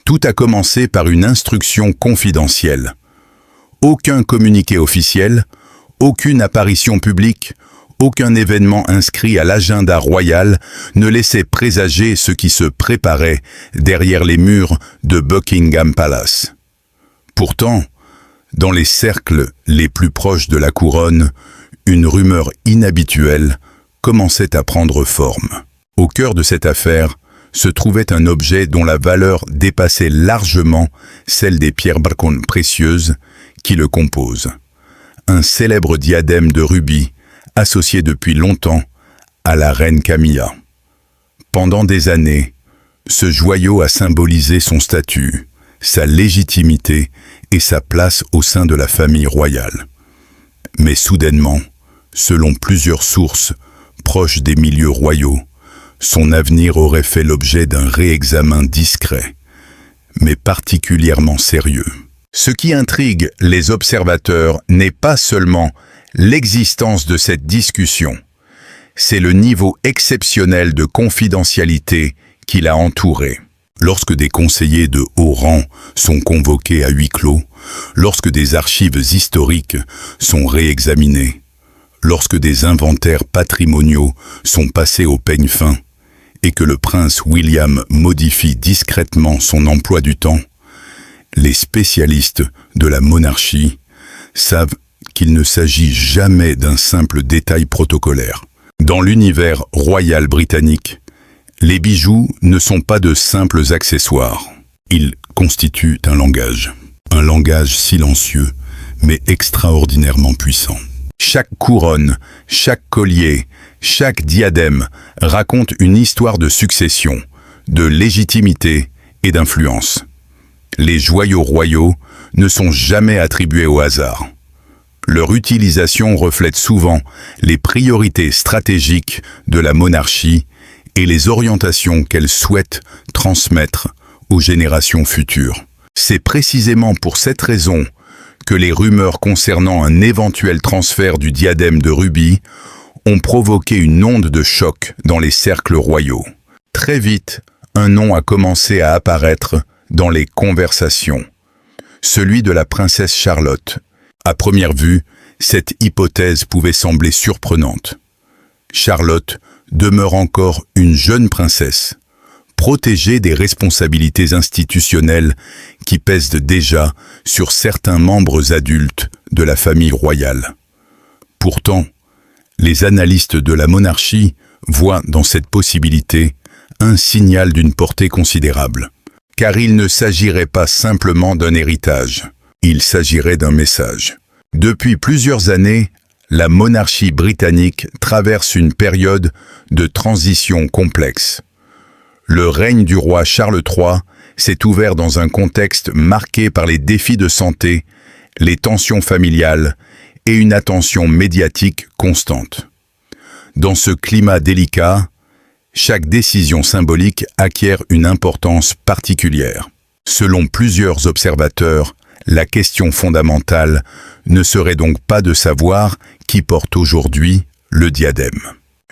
Tout a commencé par une instruction confidentielle. Aucun communiqué officiel, aucune apparition publique, aucun événement inscrit à l'agenda royal ne laissait présager ce qui se préparait derrière les murs de Buckingham Palace. Pourtant, dans les cercles les plus proches de la couronne, une rumeur inhabituelle commençait à prendre forme. Au cœur de cette affaire se trouvait un objet dont la valeur dépassait largement celle des pierres précieuses qui le composent. Un célèbre diadème de rubis associé depuis longtemps à la reine Camilla. Pendant des années, ce joyau a symbolisé son statut, sa légitimité et sa place au sein de la famille royale. Mais soudainement, selon plusieurs sources proches des milieux royaux, son avenir aurait fait l'objet d'un réexamen discret, mais particulièrement sérieux. Ce qui intrigue les observateurs n'est pas seulement l'existence de cette discussion, c'est le niveau exceptionnel de confidentialité qui l'a entouré. Lorsque des conseillers de haut rang sont convoqués à huis clos, lorsque des archives historiques sont réexaminées, lorsque des inventaires patrimoniaux sont passés au peigne fin, et que le prince William modifie discrètement son emploi du temps, les spécialistes de la monarchie savent qu'il ne s'agit jamais d'un simple détail protocolaire. Dans l'univers royal britannique, les bijoux ne sont pas de simples accessoires. Ils constituent un langage silencieux, mais extraordinairement puissant. Chaque couronne, chaque collier, chaque diadème raconte une histoire de succession, de légitimité et d'influence. Les joyaux royaux ne sont jamais attribués au hasard. Leur utilisation reflète souvent les priorités stratégiques de la monarchie et les orientations qu'elle souhaite transmettre aux générations futures. C'est précisément pour cette raison que les rumeurs concernant un éventuel transfert du diadème de rubis ont provoqué une onde de choc dans les cercles royaux. Très vite, un nom a commencé à apparaître dans les conversations, celui de la princesse Charlotte. À première vue, cette hypothèse pouvait sembler surprenante. Charlotte demeure encore une jeune princesse, protégée des responsabilités institutionnelles qui pèsent déjà sur certains membres adultes de la famille royale. Pourtant, les analystes de la monarchie voient dans cette possibilité un signal d'une portée considérable. Car il ne s'agirait pas simplement d'un héritage, il s'agirait d'un message. Depuis plusieurs années, la monarchie britannique traverse une période de transition complexe. Le règne du roi Charles III s'est ouvert dans un contexte marqué par les défis de santé, les tensions familiales et une attention médiatique constante. Dans ce climat délicat, chaque décision symbolique acquiert une importance particulière. Selon plusieurs observateurs, la question fondamentale ne serait donc pas de savoir qui porte aujourd'hui le diadème.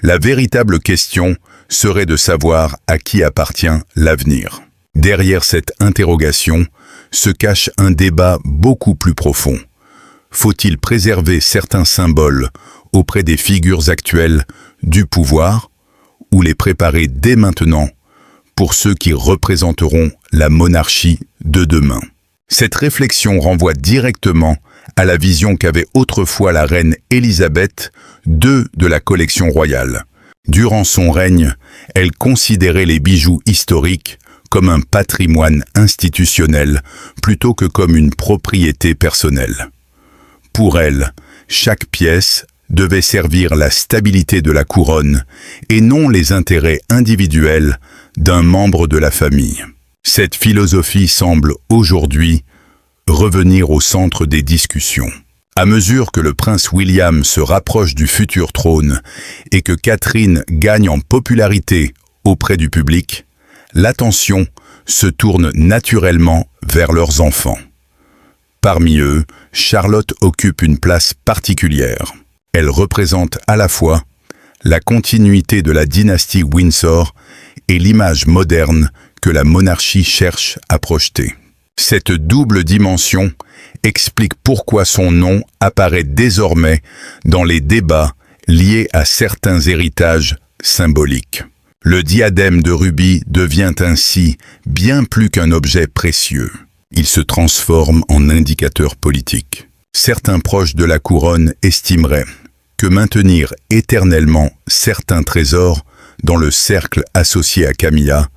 La véritable question serait de savoir à qui appartient l'avenir. Derrière cette interrogation se cache un débat beaucoup plus profond. Faut-il préserver certains symboles auprès des figures actuelles du pouvoir ou les préparer dès maintenant pour ceux qui représenteront la monarchie de demain? Cette réflexion renvoie directement à la vision qu'avait autrefois la reine Élisabeth II de la collection royale. Durant son règne, elle considérait les bijoux historiques comme un patrimoine institutionnel plutôt que comme une propriété personnelle. Pour elle, chaque pièce devait servir la stabilité de la couronne et non les intérêts individuels d'un membre de la famille. Cette philosophie semble aujourd'hui revenir au centre des discussions. À mesure que le prince William se rapproche du futur trône et que Catherine gagne en popularité auprès du public, l'attention se tourne naturellement vers leurs enfants. Parmi eux, Charlotte occupe une place particulière. Elle représente à la fois la continuité de la dynastie Windsor et l'image moderne que la monarchie cherche à projeter. Cette double dimension explique pourquoi son nom apparaît désormais dans les débats liés à certains héritages symboliques. Le diadème de rubis devient ainsi bien plus qu'un objet précieux. Il se transforme en indicateur politique. Certains proches de la couronne estimeraient que maintenir éternellement certains trésors dans le cercle associé à Camilla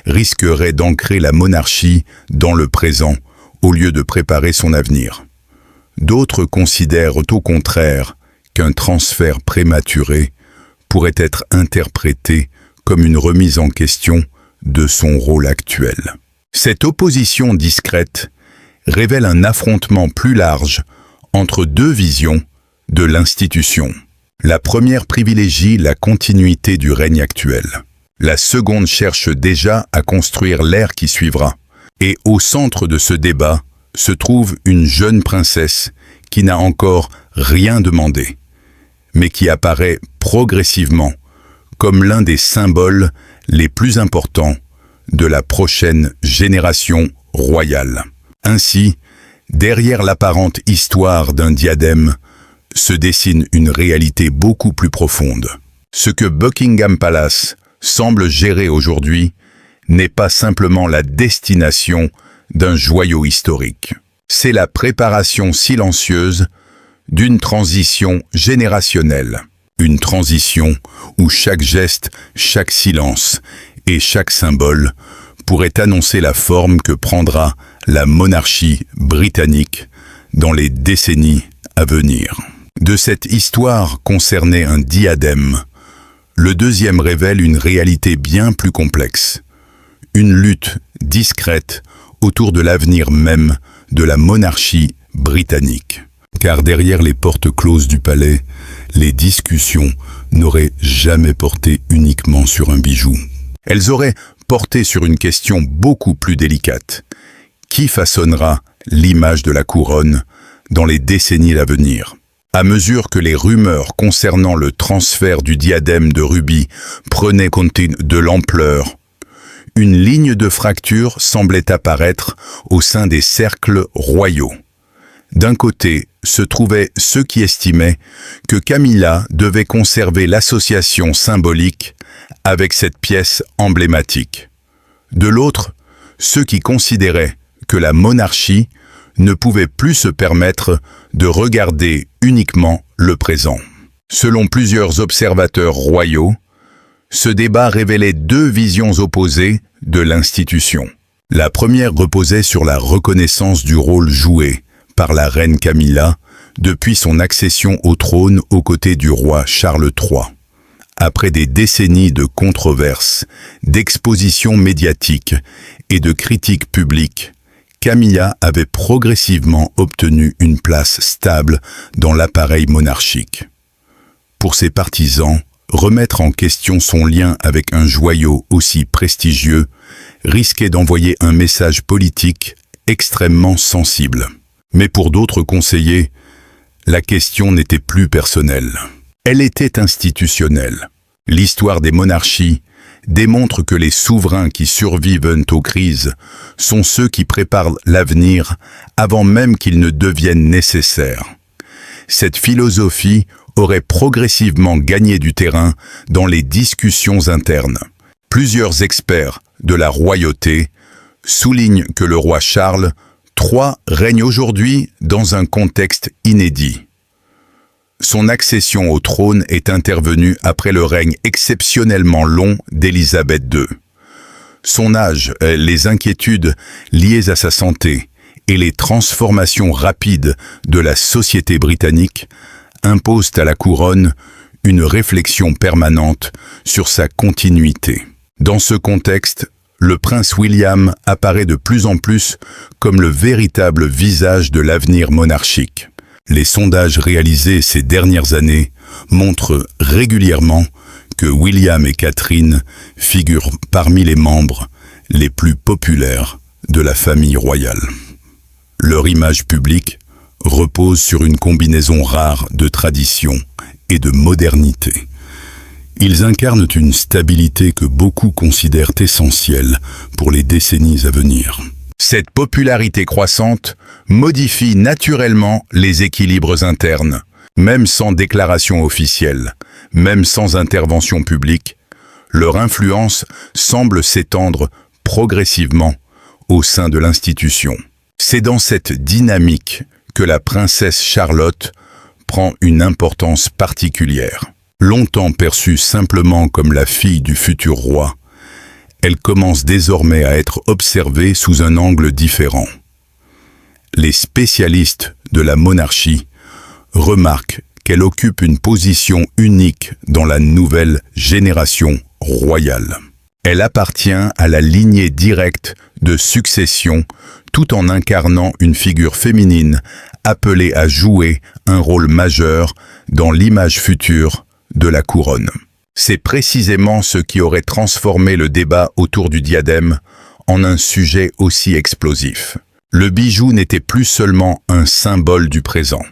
risquerait d'ancrer la monarchie dans le présent au lieu de préparer son avenir. D'autres considèrent au contraire qu'un transfert prématuré pourrait être interprété comme une remise en question de son rôle actuel. Cette opposition discrète révèle un affrontement plus large entre deux visions de l'institution. La première privilégie la continuité du règne actuel. La seconde cherche déjà à construire l'ère qui suivra. Et au centre de ce débat se trouve une jeune princesse qui n'a encore rien demandé, mais qui apparaît progressivement comme l'un des symboles les plus importants de la prochaine génération royale. Ainsi, derrière l'apparente histoire d'un diadème, se dessine une réalité beaucoup plus profonde. Ce que Buckingham Palace semble gérer aujourd'hui n'est pas simplement la destination d'un joyau historique. C'est la préparation silencieuse d'une transition générationnelle. Une transition où chaque geste, chaque silence et chaque symbole pourrait annoncer la forme que prendra la monarchie britannique dans les décennies à venir. De cette histoire concernait un diadème, le deuxième révèle une réalité bien plus complexe. Une lutte discrète autour de l'avenir même de la monarchie britannique. Car derrière les portes closes du palais, les discussions n'auraient jamais porté uniquement sur un bijou. Elles auraient porté sur une question beaucoup plus délicate. Qui façonnera l'image de la couronne dans les décennies à venir ? À mesure que les rumeurs concernant le transfert du diadème de rubis prenaient compte de l'ampleur, une ligne de fracture semblait apparaître au sein des cercles royaux. D'un côté se trouvaient ceux qui estimaient que Camilla devait conserver l'association symbolique avec cette pièce emblématique. De l'autre, ceux qui considéraient que la monarchie ne pouvait plus se permettre de regarder uniquement le présent. Selon plusieurs observateurs royaux, ce débat révélait deux visions opposées de l'institution. La première reposait sur la reconnaissance du rôle joué par la reine Camilla depuis son accession au trône aux côtés du roi Charles III. Après des décennies de controverses, d'expositions médiatiques et de critiques publiques, Camilla avait progressivement obtenu une place stable dans l'appareil monarchique. Pour ses partisans, remettre en question son lien avec un joyau aussi prestigieux risquait d'envoyer un message politique extrêmement sensible. Mais pour d'autres conseillers, la question n'était plus personnelle. Elle était institutionnelle. L'histoire des monarchies démontre que les souverains qui survivent aux crises sont ceux qui préparent l'avenir avant même qu'il ne devienne nécessaire. Cette philosophie aurait progressivement gagné du terrain dans les discussions internes. Plusieurs experts de la royauté soulignent que le roi Charles III règne aujourd'hui dans un contexte inédit. Son accession au trône est intervenue après le règne exceptionnellement long d'Élisabeth II. Son âge, les inquiétudes liées à sa santé et les transformations rapides de la société britannique imposent à la couronne une réflexion permanente sur sa continuité. Dans ce contexte, le prince William apparaît de plus en plus comme le véritable visage de l'avenir monarchique. Les sondages réalisés ces dernières années montrent régulièrement que William et Catherine figurent parmi les membres les plus populaires de la famille royale. Leur image publique repose sur une combinaison rare de tradition et de modernité. Ils incarnent une stabilité que beaucoup considèrent essentielle pour les décennies à venir. Cette popularité croissante modifie naturellement les équilibres internes, même sans déclaration officielle, même sans intervention publique. Leur influence semble s'étendre progressivement au sein de l'institution. C'est dans cette dynamique que la princesse Charlotte prend une importance particulière. Longtemps perçue simplement comme la fille du futur roi, elle commence désormais à être observée sous un angle différent. Les spécialistes de la monarchie remarquent qu'elle occupe une position unique dans la nouvelle génération royale. Elle appartient à la lignée directe de succession tout en incarnant une figure féminine appelée à jouer un rôle majeur dans l'image future de la couronne. C'est précisément ce qui aurait transformé le débat autour du diadème en un sujet aussi explosif. Le bijou n'était plus seulement un symbole du présent.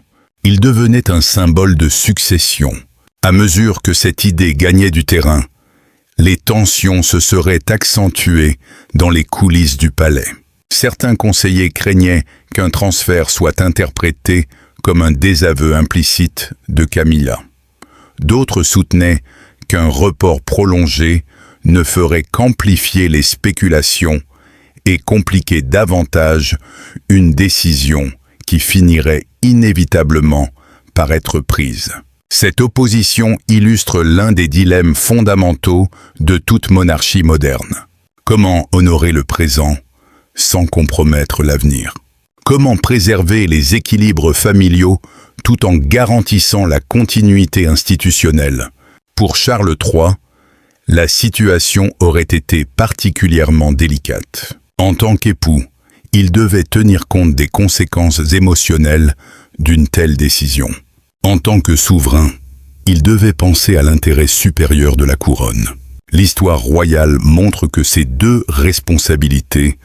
Il devenait un symbole de succession. À mesure que cette idée gagnait du terrain, les tensions se seraient accentuées dans les coulisses du palais. Certains conseillers craignaient qu'un transfert soit interprété comme un désaveu implicite de Camilla. D'autres soutenaient qu'un report prolongé ne ferait qu'amplifier les spéculations et compliquer davantage une décision qui finirait inévitablement par être prise. Cette opposition illustre l'un des dilemmes fondamentaux de toute monarchie moderne. Comment honorer le présent sans compromettre l'avenir? Comment préserver les équilibres familiaux tout en garantissant la continuité institutionnelle? Pour Charles III, la situation aurait été particulièrement délicate. En tant qu'époux, il devait tenir compte des conséquences émotionnelles d'une telle décision. En tant que souverain, il devait penser à l'intérêt supérieur de la couronne. L'histoire royale montre que ces deux responsabilités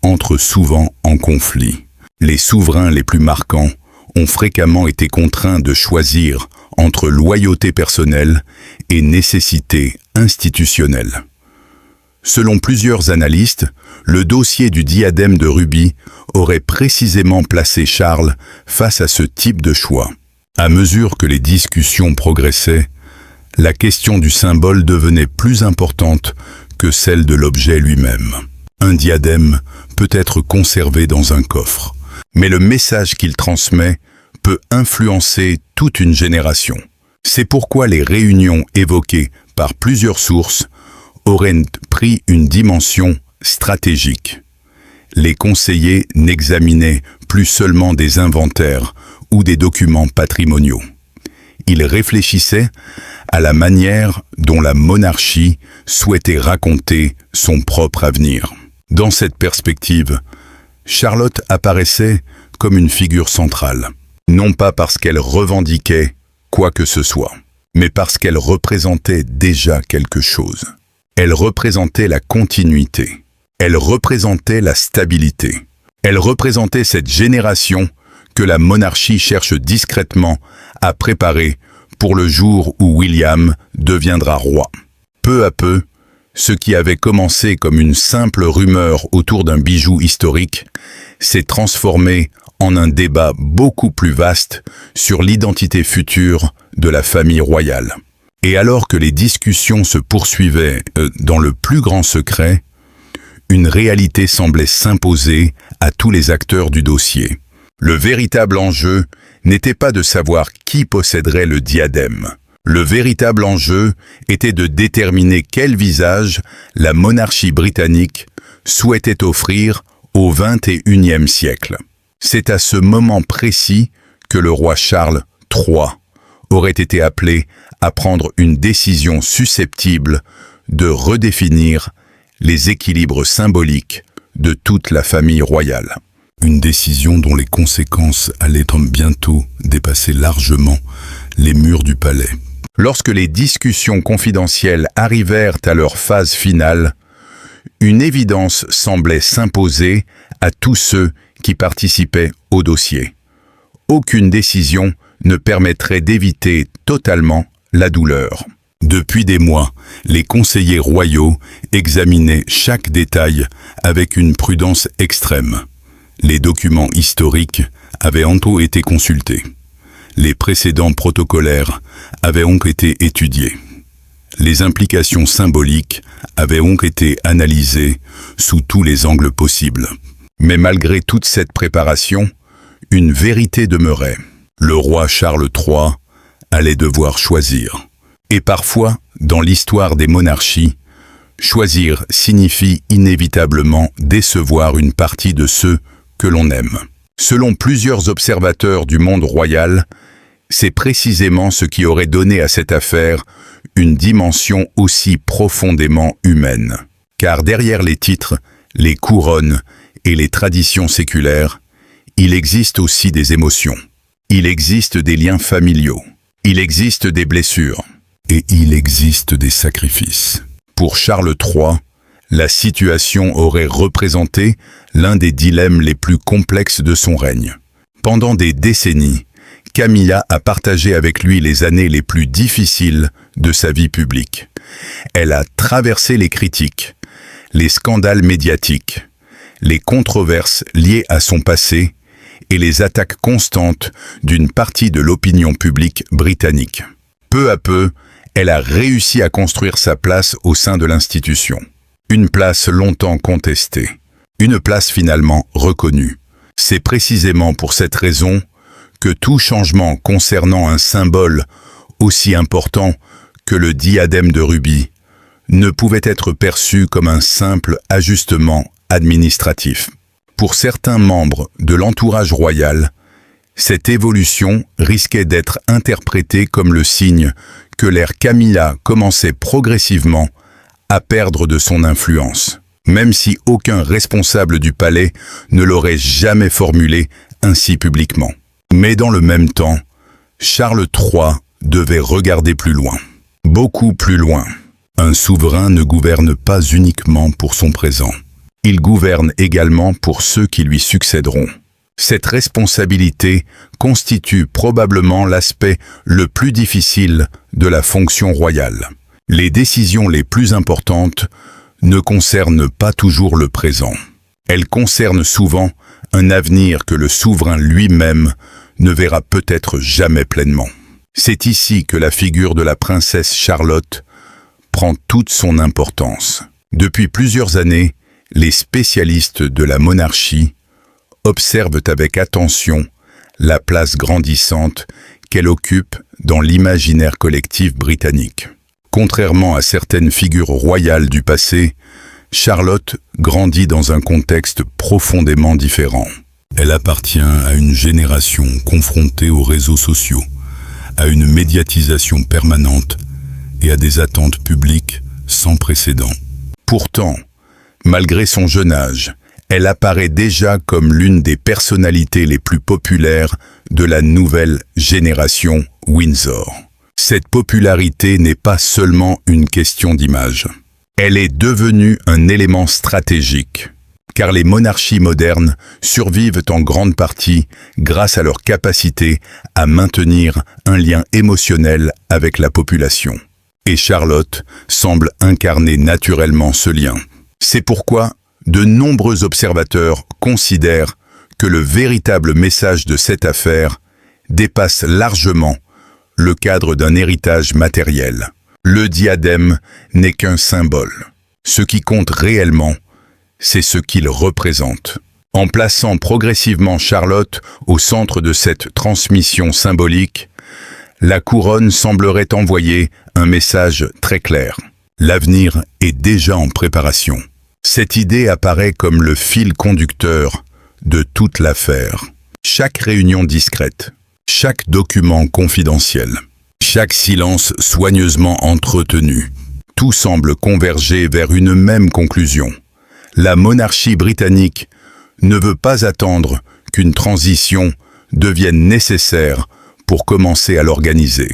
entrent souvent en conflit. Les souverains les plus marquants ont fréquemment été contraints de choisir entre loyauté personnelle et nécessité institutionnelle. Selon plusieurs analystes, le dossier du diadème de rubis aurait précisément placé Charles face à ce type de choix. À mesure que les discussions progressaient, la question du symbole devenait plus importante que celle de l'objet lui-même. Un diadème peut être conservé dans un coffre, mais le message qu'il transmet peut influencer toute une génération. C'est pourquoi les réunions évoquées par plusieurs sources auraient pris une dimension stratégique. Les conseillers n'examinaient plus seulement des inventaires ou des documents patrimoniaux. Ils réfléchissaient à la manière dont la monarchie souhaitait raconter son propre avenir. Dans cette perspective, Charlotte apparaissait comme une figure centrale, non pas parce qu'elle revendiquait quoi que ce soit, mais parce qu'elle représentait déjà quelque chose. Elle représentait la continuité. Elle représentait la stabilité. Elle représentait cette génération que la monarchie cherche discrètement à préparer pour le jour où William deviendra roi. Peu à peu, ce qui avait commencé comme une simple rumeur autour d'un bijou historique s'est transformé en un débat beaucoup plus vaste sur l'identité future de la famille royale. Et alors que les discussions se poursuivaient dans le plus grand secret, une réalité semblait s'imposer à tous les acteurs du dossier. Le véritable enjeu n'était pas de savoir qui posséderait le diadème. Le véritable enjeu était de déterminer quel visage la monarchie britannique souhaitait offrir au XXIe siècle. C'est à ce moment précis que le roi Charles III aurait été appelé à prendre une décision susceptible de redéfinir les équilibres symboliques de toute la famille royale. Une décision dont les conséquences allaient bientôt dépasser largement les murs du palais. Lorsque les discussions confidentielles arrivèrent à leur phase finale, une évidence semblait s'imposer à tous ceux qui participaient au dossier. Aucune décision ne permettrait d'éviter totalement la douleur. Depuis des mois, les conseillers royaux examinaient chaque détail avec une prudence extrême. Les documents historiques avaient encore été consultés. Les précédents protocolaires avaient donc été étudiés. Les implications symboliques avaient donc été analysées sous tous les angles possibles. Mais malgré toute cette préparation, une vérité demeurait. Le roi Charles III allait devoir choisir. Et parfois, dans l'histoire des monarchies, choisir signifie inévitablement décevoir une partie de ceux que l'on aime. Selon plusieurs observateurs du monde royal, c'est précisément ce qui aurait donné à cette affaire une dimension aussi profondément humaine. Car derrière les titres, les couronnes et les traditions séculaires, il existe aussi des émotions. Il existe des liens familiaux. Il existe des blessures. Et il existe des sacrifices. Pour Charles III, la situation aurait représenté l'un des dilemmes les plus complexes de son règne. Pendant des décennies, Camilla a partagé avec lui les années les plus difficiles de sa vie publique. Elle a traversé les critiques, les scandales médiatiques, les controverses liées à son passé et les attaques constantes d'une partie de l'opinion publique britannique. Peu à peu, elle a réussi à construire sa place au sein de l'institution. Une place longtemps contestée. Une place finalement reconnue. C'est précisément pour cette raison que tout changement concernant un symbole aussi important que le diadème de rubis ne pouvait être perçu comme un simple ajustement administratif. Pour certains membres de l'entourage royal, cette évolution risquait d'être interprétée comme le signe que l'ère Camilla commençait progressivement à perdre de son influence, même si aucun responsable du palais ne l'aurait jamais formulé ainsi publiquement. Mais dans le même temps, Charles III devait regarder plus loin, beaucoup plus loin. Un souverain ne gouverne pas uniquement pour son présent. Il gouverne également pour ceux qui lui succéderont. Cette responsabilité constitue probablement l'aspect le plus difficile de la fonction royale. Les décisions les plus importantes ne concernent pas toujours le présent. Elles concernent souvent un avenir que le souverain lui-même ne verra peut-être jamais pleinement. C'est ici que la figure de la princesse Charlotte prend toute son importance. Depuis plusieurs années, les spécialistes de la monarchie observent avec attention la place grandissante qu'elle occupe dans l'imaginaire collectif britannique. Contrairement à certaines figures royales du passé, Charlotte grandit dans un contexte profondément différent. Elle appartient à une génération confrontée aux réseaux sociaux, à une médiatisation permanente et à des attentes publiques sans précédent. Pourtant, malgré son jeune âge, elle apparaît déjà comme l'une des personnalités les plus populaires de la nouvelle génération Windsor. Cette popularité n'est pas seulement une question d'image. Elle est devenue un élément stratégique, car les monarchies modernes survivent en grande partie grâce à leur capacité à maintenir un lien émotionnel avec la population. Et Charlotte semble incarner naturellement ce lien. C'est pourquoi de nombreux observateurs considèrent que le véritable message de cette affaire dépasse largement le cadre d'un héritage matériel. Le diadème n'est qu'un symbole. Ce qui compte réellement, c'est ce qu'il représente. En plaçant progressivement Charlotte au centre de cette transmission symbolique, la couronne semblerait envoyer un message très clair. L'avenir est déjà en préparation. Cette idée apparaît comme le fil conducteur de toute l'affaire. Chaque réunion discrète, chaque document confidentiel, chaque silence soigneusement entretenu, tout semble converger vers une même conclusion. La monarchie britannique ne veut pas attendre qu'une transition devienne nécessaire pour commencer à l'organiser.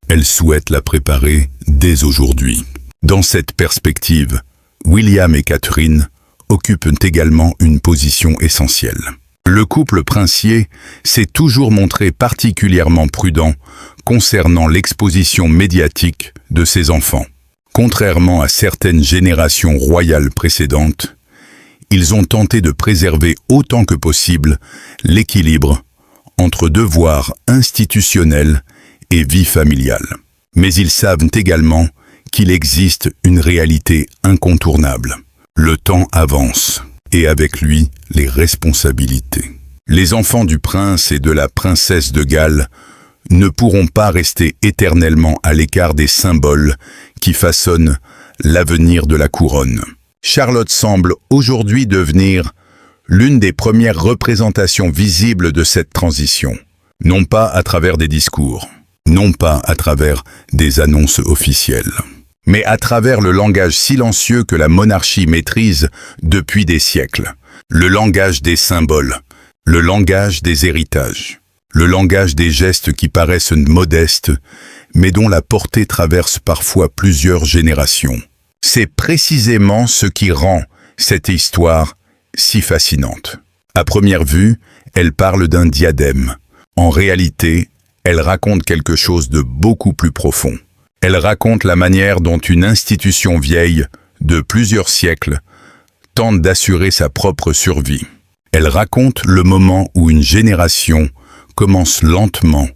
Elle souhaite la préparer dès aujourd'hui. Dans cette perspective, William et Catherine occupent également une position essentielle. Le couple princier s'est toujours montré particulièrement prudent concernant l'exposition médiatique de ses enfants. Contrairement à certaines générations royales précédentes, ils ont tenté de préserver autant que possible l'équilibre entre devoirs institutionnels et vie familiale. Mais ils savent également qu'il existe une réalité incontournable. Le temps avance, et avec lui, les responsabilités. Les enfants du prince et de la princesse de Galles ne pourront pas rester éternellement à l'écart des symboles qui façonnent l'avenir de la couronne. Charlotte semble aujourd'hui devenir l'une des premières représentations visibles de cette transition. Non pas à travers des discours, non pas à travers des annonces officielles, mais à travers le langage silencieux que la monarchie maîtrise depuis des siècles. Le langage des symboles, le langage des héritages, le langage des gestes qui paraissent modestes, mais dont la portée traverse parfois plusieurs générations. C'est précisément ce qui rend cette histoire si fascinante. À première vue, elle parle d'un diadème. En réalité, elle raconte quelque chose de beaucoup plus profond. Elle raconte la manière dont une institution vieille, de plusieurs siècles, tente d'assurer sa propre survie. Elle raconte le moment où une génération commence lentement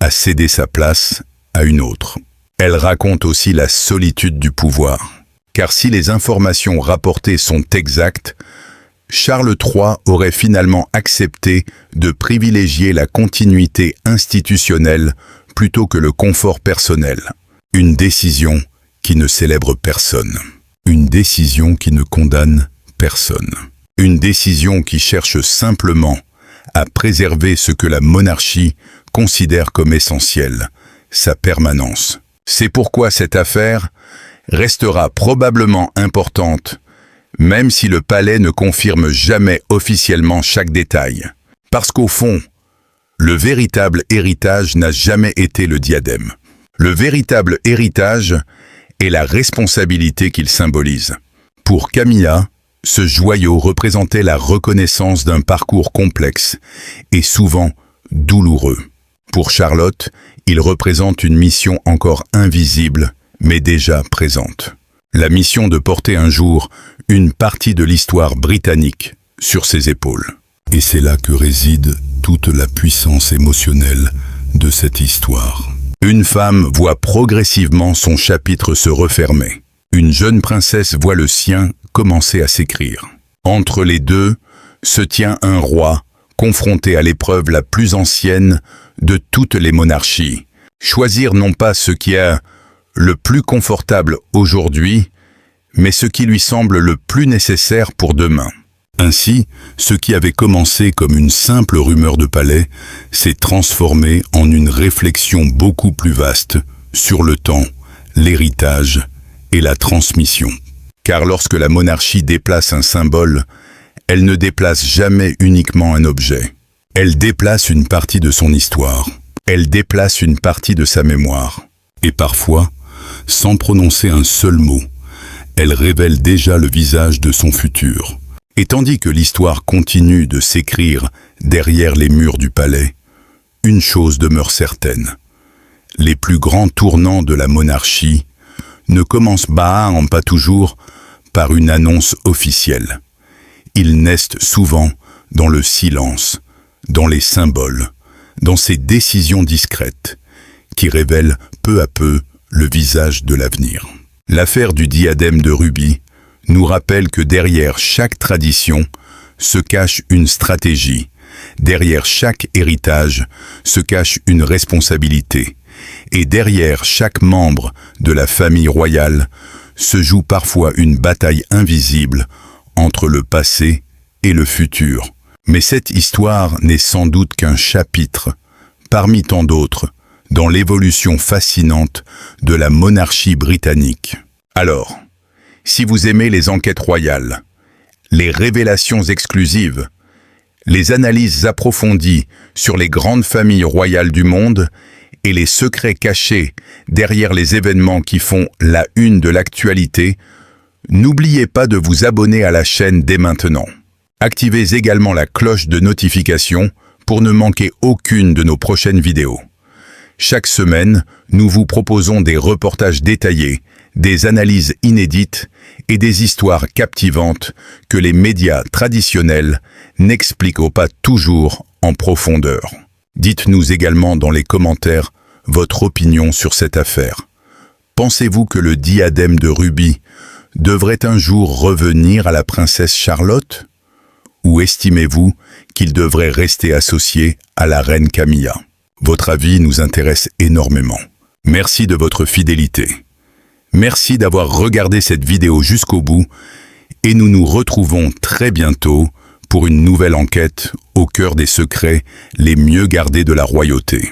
à céder sa place à une autre. Elle raconte aussi la solitude du pouvoir. Car si les informations rapportées sont exactes, Charles III aurait finalement accepté de privilégier la continuité institutionnelle plutôt que le confort personnel. Une décision qui ne célèbre personne. Une décision qui ne condamne personne. Une décision qui cherche simplement à préserver ce que la monarchie considère comme essentiel, sa permanence. C'est pourquoi cette affaire restera probablement importante, même si le palais ne confirme jamais officiellement chaque détail. Parce qu'au fond, le véritable héritage n'a jamais été le diadème. Le véritable héritage est la responsabilité qu'il symbolise. Pour Camilla, ce joyau représentait la reconnaissance d'un parcours complexe et souvent douloureux. Pour Charlotte, il représente une mission encore invisible, mais déjà présente. La mission de porter un jour une partie de l'histoire britannique sur ses épaules. Et c'est là que réside toute la puissance émotionnelle de cette histoire. Une femme voit progressivement son chapitre se refermer. Une jeune princesse voit le sien commencer à s'écrire. Entre les deux se tient un roi confronté à l'épreuve la plus ancienne de toutes les monarchies. Choisir non pas ce qui est le plus confortable aujourd'hui, mais ce qui lui semble le plus nécessaire pour demain. Ainsi, ce qui avait commencé comme une simple rumeur de palais s'est transformé en une réflexion beaucoup plus vaste sur le temps, l'héritage et la transmission. Car lorsque la monarchie déplace un symbole, elle ne déplace jamais uniquement un objet. Elle déplace une partie de son histoire. Elle déplace une partie de sa mémoire. Et parfois, sans prononcer un seul mot, elle révèle déjà le visage de son futur. Et tandis que l'histoire continue de s'écrire derrière les murs du palais, une chose demeure certaine. Les plus grands tournants de la monarchie ne commencent pas toujours par une annonce officielle. Ils naissent souvent dans le silence, dans les symboles, dans ces décisions discrètes qui révèlent peu à peu le visage de l'avenir. L'affaire du diadème de rubis nous rappelle que derrière chaque tradition se cache une stratégie. Derrière chaque héritage se cache une responsabilité. Et derrière chaque membre de la famille royale se joue parfois une bataille invisible entre le passé et le futur. Mais cette histoire n'est sans doute qu'un chapitre, parmi tant d'autres, dans l'évolution fascinante de la monarchie britannique. Alors, si vous aimez les enquêtes royales, les révélations exclusives, les analyses approfondies sur les grandes familles royales du monde et les secrets cachés derrière les événements qui font la une de l'actualité, n'oubliez pas de vous abonner à la chaîne dès maintenant. Activez également la cloche de notification pour ne manquer aucune de nos prochaines vidéos. Chaque semaine, nous vous proposons des reportages détaillés, des analyses inédites et des histoires captivantes que les médias traditionnels n'expliquent pas toujours en profondeur. Dites-nous également dans les commentaires votre opinion sur cette affaire. Pensez-vous que le diadème de rubis devrait un jour revenir à la princesse Charlotte? Ou estimez-vous qu'il devrait rester associé à la reine Camilla? Votre avis nous intéresse énormément. Merci de votre fidélité. Merci d'avoir regardé cette vidéo jusqu'au bout et nous nous retrouvons très bientôt pour une nouvelle enquête au cœur des secrets les mieux gardés de la royauté.